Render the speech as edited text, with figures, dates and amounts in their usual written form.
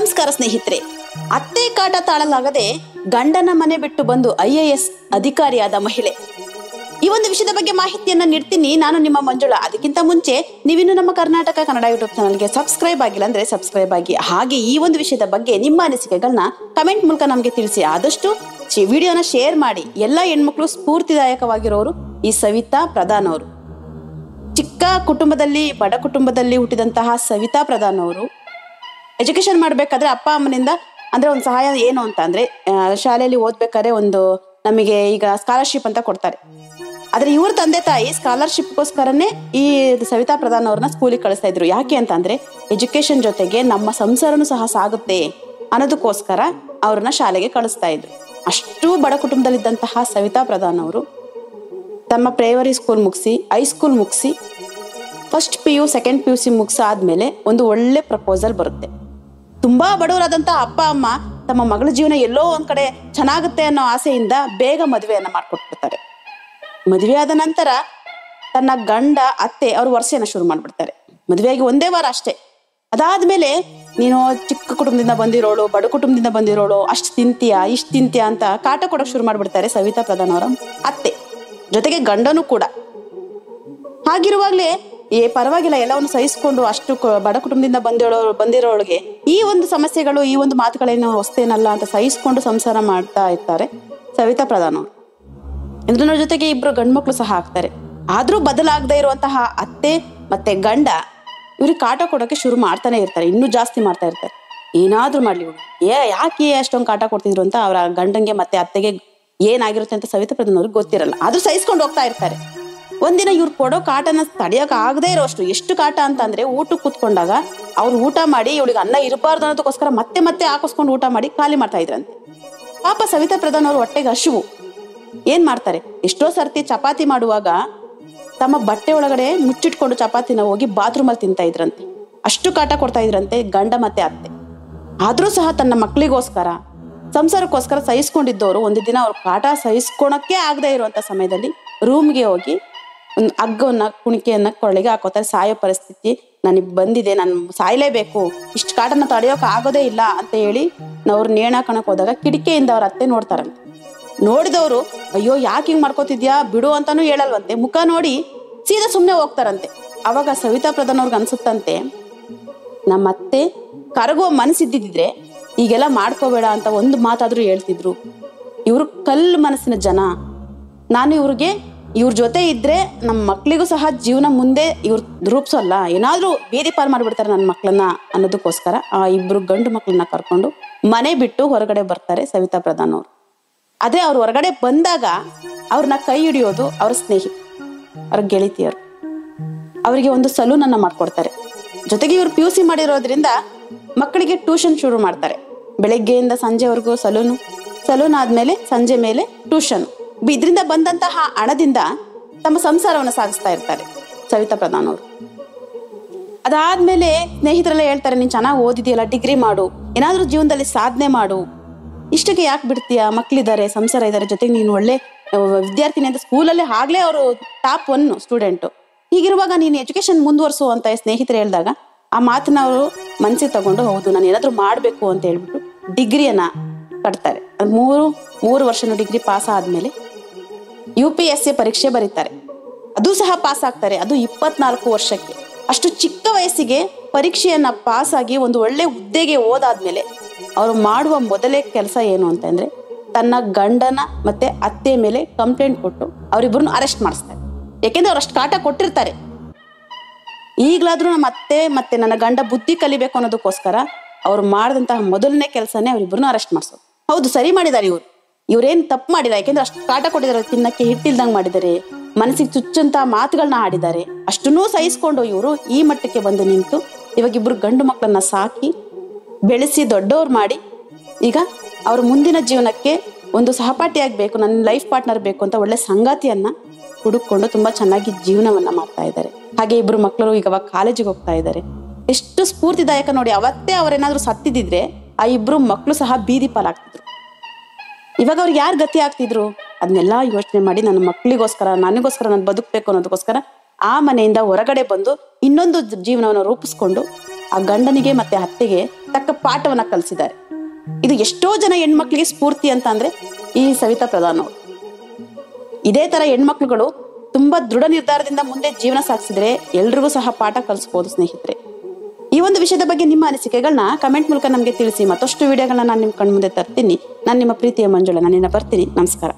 ನಮಸ್ಕಾರ ಸ್ನೇಹಿತರೆ. ಅತ್ತೆ ಕಾಟ ತಾಳಲಾಗದೆ ಗಂಡನ ಮನೆ ಬಿಟ್ಟು ಬಂದು IAS ಅಧಿಕಾರಿಯಾದ ಮಹಿಳೆ. ಈ ಒಂದು ವಿಷಯದ ಬಗ್ಗೆ ಮಾಹಿತಿಯನ್ನ ನೀಡ್ತೀನಿ. ನಾನು ನಿಮ್ಮ ಮಂಜುಳಾ. ಅದಕ್ಕಿಂತ ಮುಂಚೆ ನೀವಿನ್ನು ನಮ್ಮ ಕರ್ನಾಟಕ ಕನ್ನಡ ಯೂಟ್ಯೂಬ್ ಚಾನಲ್ಗೆ ಸಬ್ಸ್ಕ್ರೈಬ್ ಆಗಿಲ್ಲ ಅಂದ್ರೆ ಸಬ್ಸ್ಕ್ರೈಬ್ ಆಗಿ. ಹಾಗೆ ಈ ಒಂದು ವಿಷಯದ ಬಗ್ಗೆ ನಿಮ್ಮ ಅನಿಸಿಕೆಗಳನ್ನ ಕಮೆಂಟ್ ಮೂಲಕ ನಮಗೆ ತಿಳಿಸಿ. ಆದಷ್ಟು ವಿಡಿಯೋನ ಶೇರ್ ಮಾಡಿ. ಎಲ್ಲ ಹೆಣ್ಮಕ್ಳು ಸ್ಫೂರ್ತಿದಾಯಕವಾಗಿರೋರು ಈ ಸವಿತಾ ಪ್ರಧಾನ್ ಅವರು. ಚಿಕ್ಕ ಕುಟುಂಬದಲ್ಲಿ, ಬಡ ಕುಟುಂಬದಲ್ಲಿ ಹುಟ್ಟಿದಂತಹ ಸವಿತಾ ಪ್ರಧಾನ್ ಅವರು ಎಜುಕೇಶನ್ ಮಾಡ್ಬೇಕಾದ್ರೆ ಅಪ್ಪ ಅಮ್ಮನಿಂದ ಅಂದ್ರೆ ಒಂದು ಸಹಾಯ ಏನು ಅಂತ ಅಂದ್ರೆ, ಶಾಲೆಯಲ್ಲಿ ಓದ್ಬೇಕಾದ್ರೆ ಒಂದು ನಮಗೆ ಈಗ ಸ್ಕಾಲರ್ಶಿಪ್ ಅಂತ ಕೊಡ್ತಾರೆ. ಆದ್ರೆ ಇವ್ರ ತಂದೆ ತಾಯಿ ಸ್ಕಾಲರ್ಶಿಪ್ಗೋಸ್ಕರನೇ ಈ ಸವಿತಾ ಪ್ರಧಾನ್ ಅವ್ರನ್ನ ಸ್ಕೂಲಿಗೆ ಕಳಿಸ್ತಾ ಇದ್ರು. ಯಾಕೆ ಅಂತ ಅಂದ್ರೆ ಎಜುಕೇಶನ್ ಜೊತೆಗೆ ನಮ್ಮ ಸಂಸಾರನು ಸಹ ಸಾಗುತ್ತೆ ಅನ್ನೋದಕ್ಕೋಸ್ಕರ ಅವ್ರನ್ನ ಶಾಲೆಗೆ ಕಳಿಸ್ತಾ ಇದ್ರು. ಅಷ್ಟು ಬಡ ಕುಟುಂಬದಲ್ಲಿದ್ದಂತಹ ಸವಿತಾ ಪ್ರಧಾನ್ ಅವರು ತಮ್ಮ ಪ್ರೈಮರಿ ಸ್ಕೂಲ್ ಮುಗಿಸಿ, ಹೈಸ್ಕೂಲ್ ಮುಗಿಸಿ, ಫಸ್ಟ್ PU ಸೆಕೆಂಡ್ PUC ಮುಗಿಸಾದ್ಮೇಲೆ ಒಂದು ಒಳ್ಳೆ ಪ್ರಪೋಸಲ್ ಬರುತ್ತೆ. ತುಂಬಾ ಬಡವರಾದಂತ ಅಪ್ಪ ಅಮ್ಮ ತಮ್ಮ ಮಗಳ ಜೀವನ ಎಲ್ಲೋ ಒಂದ್ ಕಡೆ ಚೆನ್ನಾಗುತ್ತೆ ಅನ್ನೋ ಆಸೆಯಿಂದ ಬೇಗ ಮದುವೆಯನ್ನ ಮಾಡ್ಕೊಟ್ಬಿಡ್ತಾರೆ. ಮದುವೆ ಆದ ನಂತರ ತನ್ನ ಗಂಡ ಅತ್ತೆ ಅವ್ರು ವರ್ಷನ ಶುರು ಮಾಡ್ಬಿಡ್ತಾರೆ. ಮದುವೆಯಾಗಿ ಒಂದೇ ವಾರ ಅಷ್ಟೇ. ಅದಾದ್ಮೇಲೆ ನೀನು ಚಿಕ್ಕ ಕುಟುಂಬದಿಂದ ಬಂದಿರೋಳು, ಬಡ ಕುಟುಂಬದಿಂದ ಬಂದಿರೋಳು, ಅಷ್ಟು ತಿಂತೀಯಾ ಇಷ್ಟು ತಿಂತೀಯಾ ಅಂತ ಕಾಟ ಕೊಡೋಕ್ ಶುರು ಮಾಡ್ಬಿಡ್ತಾರೆ ಸವಿತಾ ಪ್ರಧಾನ್ ಅವರ ಅತ್ತೆ, ಜೊತೆಗೆ ಗಂಡನು ಕೂಡ. ಹಾಗಿರುವಾಗ್ಲೇ ಪರವಾಗಿಲ್ಲ, ಎಲ್ಲವನ್ನು ಸಹಿಸ್ಕೊಂಡು ಅಷ್ಟು ಬಡ ಕುಟುಂಬದಿಂದ ಬಂದಿರೋಳಿಗೆ ಈ ಒಂದು ಸಮಸ್ಯೆಗಳು, ಈ ಒಂದು ಮಾತುಗಳೇನು ಹೊಸ್ತೇನಲ್ಲ ಅಂತ ಸಹಿಸ್ಕೊಂಡು ಸಂಸಾರ ಮಾಡ್ತಾ ಇರ್ತಾರೆ ಸವಿತಾ ಪ್ರಧಾನ್ ಅವರು. ಇದ್ರ ಜೊತೆಗೆ ಇಬ್ರು ಗಂಡ್ಮಕ್ಳು ಸಹ ಆಗ್ತಾರೆ. ಆದ್ರೂ ಬದಲಾಗದೆ ಇರುವಂತಹ ಅತ್ತೆ ಮತ್ತೆ ಗಂಡ ಇವ್ರಿಗೆ ಕಾಟ ಕೊಡೋಕೆ ಶುರು ಮಾಡ್ತಾನೆ ಇರ್ತಾರೆ. ಇನ್ನೂ ಜಾಸ್ತಿ ಮಾಡ್ತಾ ಇರ್ತಾರೆ. ಏನಾದ್ರೂ ಮಾಡ್ಲಿ ಇವ್ರು, ಯಾಕೆ ಅಷ್ಟೊಂದು ಕಾಟ ಕೊಡ್ತಿದ್ರು ಅಂತ ಅವರ ಗಂಡಂಗೆ ಮತ್ತೆ ಅತ್ತೆಗೆ ಏನಾಗಿರುತ್ತೆ ಅಂತ ಸವಿತಾ ಪ್ರಧಾನ್ ಅವ್ರಿಗೆ ಗೊತ್ತಿರಲ್ಲ. ಆದ್ರೂ ಸಹಿಸ್ಕೊಂಡು ಹೋಗ್ತಾ ಇರ್ತಾರೆ. ಒಂದಿನ ಇವ್ರು ಕೊಡೋ ಕಾಟನ ತಡಿಯೋಕ್ ಆಗದೆ ಇರೋಷ್ಟು, ಎಷ್ಟು ಕಾಟ ಅಂತ ಅಂದ್ರೆ ಊಟಕ್ಕೆ ಕೂತ್ಕೊಂಡಾಗ ಅವ್ರು ಊಟ ಮಾಡಿ ಇವಳಿಗೆ ಅನ್ನ ಇರಬಾರ್ದು ಅನ್ನೋದಕ್ಕೋಸ್ಕರ ಮತ್ತೆ ಮತ್ತೆ ಹಾಕಿಸ್ಕೊಂಡು ಊಟ ಮಾಡಿ ಖಾಲಿ ಮಾಡ್ತಾ ಇದ್ರಂತೆ. ಪಾಪ ಸವಿತಾ ಪ್ರಧಾನ್ ಅವ್ರ ಹೊಟ್ಟೆಗೆ ಹಸಿವು. ಏನ್ ಮಾಡ್ತಾರೆ, ಎಷ್ಟೋ ಸರ್ತಿ ಚಪಾತಿ ಮಾಡುವಾಗ ತಮ್ಮ ಬಟ್ಟೆ ಒಳಗಡೆ ಮುಚ್ಚಿಟ್ಕೊಂಡು ಚಪಾತಿನ ಹೋಗಿ ಬಾತ್ರೂಮ್ ಅಲ್ಲಿ ತಿಂತಾ ಇದ್ರಂತೆ. ಅಷ್ಟು ಕಾಟ ಕೊಡ್ತಾ ಇದ್ರಂತೆ ಗಂಡ ಮತ್ತೆ ಅತ್ತೆ. ಆದ್ರೂ ಸಹ ತನ್ನ ಮಕ್ಕಳಿಗೋಸ್ಕರ, ಸಂಸಾರಕ್ಕೋಸ್ಕರ ಸಹಿಸ್ಕೊಂಡಿದ್ದವರು ಒಂದು ದಿನ ಅವ್ರ ಕಾಟ ಸಹಿಸ್ಕೊಳಕ್ಕೆ ಆಗದೆ ಇರುವಂತ ಸಮಯದಲ್ಲಿ ರೂಮ್ಗೆ ಹೋಗಿ ಒಂದು ಹಗ್ಗವನ್ನ, ಕುಣಿಕೆಯನ್ನ ಕೊಳ್ಳೆಗೆ ಹಾಕೋತಾರೆ. ಸಾಯೋ ಪರಿಸ್ಥಿತಿ ನನಗೆ ಬಂದಿದೆ, ನಾನು ಸಾಯ್ಲೇಬೇಕು, ಇಷ್ಟು ಕಾಟನ ತಡೆಯೋಕೆ ಆಗೋದೇ ಇಲ್ಲ ಅಂತ ಹೇಳಿ ಅವ್ರು ನೇಣಾಕಣಕ್ ಹೋದಾಗ ಕಿಟಕಿಯಿಂದ ಅವ್ರ ಅತ್ತೆ ನೋಡ್ತಾರಂತೆ. ನೋಡಿದವರು ಅಯ್ಯೋ ಯಾಕೆ ಹಿಂಗ್ ಮಾಡ್ಕೋತಿದ್ಯಾ ಬಿಡು ಅಂತಾನು ಹೇಳಲ್ವಂತೆ. ಮುಖ ನೋಡಿ ಸೀದಾ ಸುಮ್ನೆ ಹೋಗ್ತಾರಂತೆ. ಅವಾಗ ಸವಿತಾ ಪ್ರಧಾನ್ ಅವ್ರಿಗೆ ಅನ್ಸುತ್ತಂತೆ, ನಮ್ಮ ಅತ್ತೆ ಕರಗುವ ಮನಸ್ಸಿದ್ದಿದ್ರೆ ಈಗೆಲ್ಲ ಮಾಡ್ಕೋಬೇಡ ಅಂತ ಒಂದು ಮಾತಾದ್ರೂ ಹೇಳ್ತಿದ್ರು. ಇವ್ರು ಕಲ್ಲು ಮನಸ್ಸಿನ ಜನ. ನಾನು ಇವ್ರ ಜೊತೆ ಇದ್ರೆ ನಮ್ಮ ಮಕ್ಳಿಗೂ ಸಹ ಜೀವನ ಮುಂದೆ ಇವ್ರು ರೂಪಿಸೋಲ್ಲ, ಏನಾದ್ರೂ ಬೀದಿ ಪಾಲ್ ಮಾಡ್ಬಿಡ್ತಾರೆ ನನ್ನ ಮಕ್ಳನ್ನ ಅನ್ನೋದಕ್ಕೋಸ್ಕರ ಆ ಇಬ್ರು ಗಂಡು ಮಕ್ಳನ್ನ ಕರ್ಕೊಂಡು ಮನೆ ಬಿಟ್ಟು ಹೊರಗಡೆ ಬರ್ತಾರೆ ಸವಿತಾ ಪ್ರಧಾನ್ ಅವರು. ಅದೇ ಅವ್ರು ಹೊರಗಡೆ ಬಂದಾಗ ಅವ್ರನ್ನ ಕೈ ಹಿಡಿಯೋದು ಅವ್ರ ಸ್ನೇಹಿತ, ಅವ್ರ ಗೆಳತಿಯರು. ಅವರಿಗೆ ಒಂದು ಸಲೂನ್ ಅನ್ನ ಮಾಡ್ಕೊಡ್ತಾರೆ. ಜೊತೆಗೆ ಇವ್ರು PUC ಮಾಡಿರೋದ್ರಿಂದ ಮಕ್ಕಳಿಗೆ ಟ್ಯೂಷನ್ ಶುರು ಮಾಡ್ತಾರೆ. ಬೆಳಗ್ಗೆಯಿಂದ ಸಂಜೆವರೆಗೂ ಸಲೂನ್ ಆದ್ಮೇಲೆ ಸಂಜೆ ಮೇಲೆ ಟ್ಯೂಷನ್. ಇದರಿಂದ ಬಂದಂತಹ ಹಣದಿಂದ ತಮ್ಮ ಸಂಸಾರವನ್ನು ಸಾಗಿಸ್ತಾ ಇರ್ತಾರೆ ಸವಿತಾ ಪ್ರಧಾನ್ ಅವರು. ಅದಾದ್ಮೇಲೆ ಸ್ನೇಹಿತರೆಲ್ಲ ಹೇಳ್ತಾರೆ, ನೀನ್ ಚೆನ್ನಾಗಿ ಓದಿದೆಯಲ್ಲ, ಡಿಗ್ರಿ ಮಾಡು, ಏನಾದ್ರೂ ಜೀವನದಲ್ಲಿ ಸಾಧನೆ ಮಾಡು, ಇಷ್ಟಕ್ಕೆ ಯಾಕೆ ಬಿಡ್ತೀಯ, ಮಕ್ಳಿದ್ದಾರೆ, ಸಂಸಾರ ಇದ್ದಾರೆ, ಜೊತೆಗೆ ನೀನು ಒಳ್ಳೆ ವಿದ್ಯಾರ್ಥಿನಿ ಅಂತ ಸ್ಕೂಲಲ್ಲಿ ಆಗ್ಲೇ ಅವರು ಟಾಪ್ 1 ಸ್ಟೂಡೆಂಟ್. ಹೀಗಿರುವಾಗ ನೀನು ಎಜುಕೇಶನ್ ಮುಂದುವರ್ಸು ಅಂತ ಸ್ನೇಹಿತರು ಹೇಳಿದಾಗ ಆ ಮಾತನ್ನ ಅವರು ಮನಸ್ಸಿಗೆ ತಗೊಂಡು, ಹೌದು ನಾನು ಏನಾದ್ರೂ ಮಾಡ್ಬೇಕು ಅಂತ ಹೇಳ್ಬಿಟ್ಟು ಡಿಗ್ರಿಯನ್ನ ಕಟ್ತಾರೆ. ಮೂರು ವರ್ಷನ ಡಿಗ್ರಿ ಪಾಸ್ ಆದ್ಮೇಲೆ UPSC ಪರೀಕ್ಷೆ ಬರೀತಾರೆ. ಅದು ಸಹ ಪಾಸ್ ಆಗ್ತಾರೆ. ಅದು 24 ವರ್ಷಕ್ಕೆ. ಅಷ್ಟು ಚಿಕ್ಕ ವಯಸ್ಸಿಗೆ ಪರೀಕ್ಷೆಯನ್ನ ಪಾಸ್ ಆಗಿ ಒಂದು ಒಳ್ಳೆ ಹುದ್ದೆಗೆ ಹೋದಾದ್ಮೇಲೆ ಅವ್ರು ಮಾಡುವ ಮೊದಲೇ ಕೆಲಸ ಏನು ಅಂತಂದ್ರೆ, ತನ್ನ ಗಂಡನ ಮತ್ತೆ ಅತ್ತೆ ಮೇಲೆ ಕಂಪ್ಲೇಂಟ್ ಕೊಟ್ಟು ಅವರಿಬ್ಬರನ್ನು ಅರೆಸ್ಟ್ ಮಾಡಿಸ್ತಾರೆ. ಯಾಕೆಂದ್ರೆ ಅವ್ರು ಅಷ್ಟು ಕಾಟ ಕೊಟ್ಟಿರ್ತಾರೆ. ಈಗ್ಲಾದ್ರೂ ನಮ್ಮ ಅತ್ತೆ ಮತ್ತೆ ನನ್ನ ಗಂಡ ಬುದ್ಧಿ ಕಲಿಬೇಕು ಅನ್ನೋದಕ್ಕೋಸ್ಕರ ಅವ್ರು ಮಾಡಿದಂತಹ ಮೊದಲನೇ ಕೆಲಸನೇ ಅವರಿಬ್ಬರನ್ನು ಅರೆಸ್ಟ್ ಮಾಡಿಸೋದು. ಹೌದು, ಸರಿ ಮಾಡಿದ್ದಾರೆ ಇವ್ರೇನ್ ತಪ್ಪು ಮಾಡಿಲ್ಲ. ಯಾಕೆಂದ್ರೆ ಅಷ್ಟು ಕಾಟ ಕೊಟ್ಟಿದ್ದಾರೆ, ತಿನ್ನಕ್ಕೆ ಹಿಟ್ಟಿಲ್ದಂಗ್ ಮಾಡಿದ್ದಾರೆ, ಮನಸ್ಸಿಗೆ ಚುಚ್ಚಂತ ಮಾತುಗಳನ್ನ ಆಡಿದ್ದಾರೆ. ಅಷ್ಟನ್ನೂ ಸಹಿಸ್ಕೊಂಡು ಇವರು ಈ ಮಟ್ಟಕ್ಕೆ ಬಂದು ನಿಂತು ಇವಾಗ ಇಬ್ರು ಗಂಡು ಮಕ್ಕಳನ್ನ ಸಾಕಿ ಬೆಳೆಸಿ ದೊಡ್ಡವ್ರು ಮಾಡಿ ಈಗ ಅವ್ರ ಮುಂದಿನ ಜೀವನಕ್ಕೆ ಒಂದು ಸಹಪಾಠಿಯಾಗಬೇಕು, ನನ್ನ ಲೈಫ್ ಪಾರ್ಟ್ನರ್ ಬೇಕು ಅಂತ ಒಳ್ಳೆ ಸಂಗಾತಿಯನ್ನ ಹುಡುಕೊಂಡು ತುಂಬಾ ಚೆನ್ನಾಗಿ ಜೀವನವನ್ನ ಮಾಡ್ತಾ ಇದ್ದಾರೆ. ಹಾಗೆ ಇಬ್ರು ಮಕ್ಕಳು ಈಗ ಕಾಲೇಜಿಗೆ ಹೋಗ್ತಾ ಇದ್ದಾರೆ. ಎಷ್ಟು ಸ್ಫೂರ್ತಿದಾಯಕ ನೋಡಿ. ಅವತ್ತೇ ಅವ್ರೇನಾದ್ರೂ ಸತ್ತಿದ್ರೆ ಆ ಇಬ್ರು ಮಕ್ಕಳು ಸಹ ಬೀದಿ ಪಾಲಾಗ್ತಿದ್ರು. ಇವಾಗ ಅವ್ರಿಗೆ ಯಾರು ಗತಿ ಆಗ್ತಿದ್ರು ಅದನ್ನೆಲ್ಲಾ ಯೋಚನೆ ಮಾಡಿ, ನನ್ನ ಮಕ್ಕಳಿಗೋಸ್ಕರ, ನನಗೋಸ್ಕರ, ನಾನು ಬದುಕಬೇಕು ಅನ್ನೋದಕ್ಕೋಸ್ಕರ ಆ ಮನೆಯಿಂದ ಹೊರಗಡೆ ಬಂದು ಇನ್ನೊಂದು ಜೀವನವನ್ನು ರೂಪಿಸ್ಕೊಂಡು ಆ ಗಂಡನಿಗೆ ಮತ್ತೆ ಅತ್ತೆಗೆ ತಕ್ಕ ಪಾಠವನ್ನ ಕಲಿಸಿದ್ದಾರೆ. ಇದು ಎಷ್ಟೋ ಜನ ಹೆಣ್ಮಕ್ಳಿಗೆ ಸ್ಫೂರ್ತಿ ಅಂತ ಅಂದ್ರೆ ಈ ಸವಿತಾ ಪ್ರಧಾನ್ ಅವರು. ಇದೇ ತರ ಹೆಣ್ಮಕ್ಳುಗಳು ತುಂಬಾ ದೃಢ ನಿರ್ಧಾರದಿಂದ ಮುಂದೆ ಜೀವನ ಸಾಗಿಸಿದ್ರೆ ಎಲ್ರಿಗೂ ಸಹ ಪಾಠ ಕಲಿಸಬಹುದು ಸ್ನೇಹಿತರೆ. ಈ ಒಂದು ವಿಷಯದ ಬಗ್ಗೆ ನಿಮ್ಮ ಅನಿಸಿಕೆಗಳನ್ನ ಕಮೆಂಟ್ ಮೂಲಕ ನಮಗೆ ತಿಳಿಸಿ. ಮತ್ತಷ್ಟು ವಿಡಿಯೋಗಳನ್ನ ನಾನು ನಿಮ್ ಕಣ್ಮುಂದೆ ತರ್ತೀನಿ. ನಾನು ನಿಮ್ಮ ಪ್ರೀತಿಯ ಮಂಜುಳ. ನಾನಿನ್ನ ಬರ್ತೀನಿ. ನಮಸ್ಕಾರ.